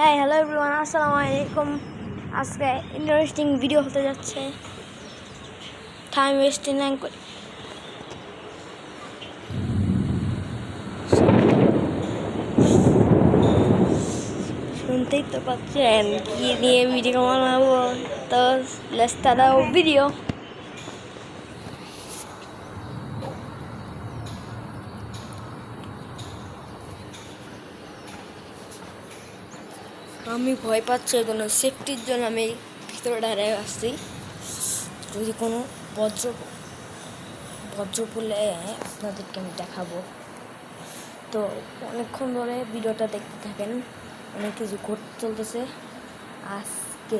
হ্যাঁ, hello everyone, আসসালামু আলাইকুম। আজকে ইন্টারেস্টিং ভিডিও হতে যাচ্ছে। টাইম ওয়েস্টিং না করে শুনতেই তো পাচ্ছেন কি নিয়ে ভিডিও বানাবো। তো লেটস স্টার্ট আওয়ার ভিডিও। আমি ভয় পাচ্ছি, কোনো সেফটির জন্য আমি ভিতরে দাঁড়িয়ে আসছি। যদি কোনো বজ্র পড়লে আপনাদেরকে আমি দেখাবো। তো অনেকক্ষণ ধরে ভিডিওটা দেখতে থাকেন, অনেক কিছু ঘটতে চলতেছে আজকে।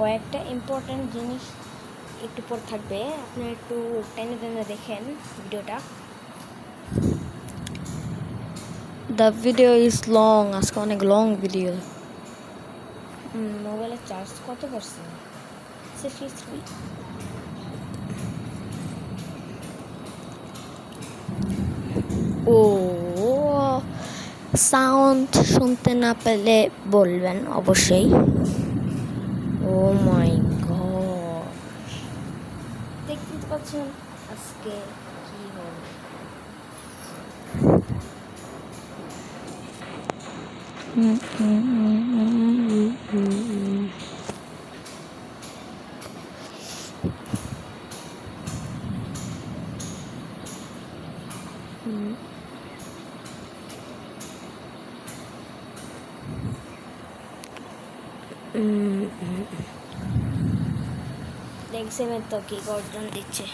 কয়েকটা ইম্পর্টেন্ট জিনিস একটু পর থাকবে, আপনারা একটু টেনে টেনে দেখেন ভিডিওটা। দ্য ভিডিও ইজ লং, আজকে অনেক লং ভিডিও। মোবাইলের চার্জ কত পারছেন? 63। ও, সাউন্ড শুনতে না পেলে বলবেন অবশ্যই। ও মাই গড, দেখতে পাচ্ছেন আজকে কি হবে। দেখছেন তো কি গর্জন দিচ্ছে।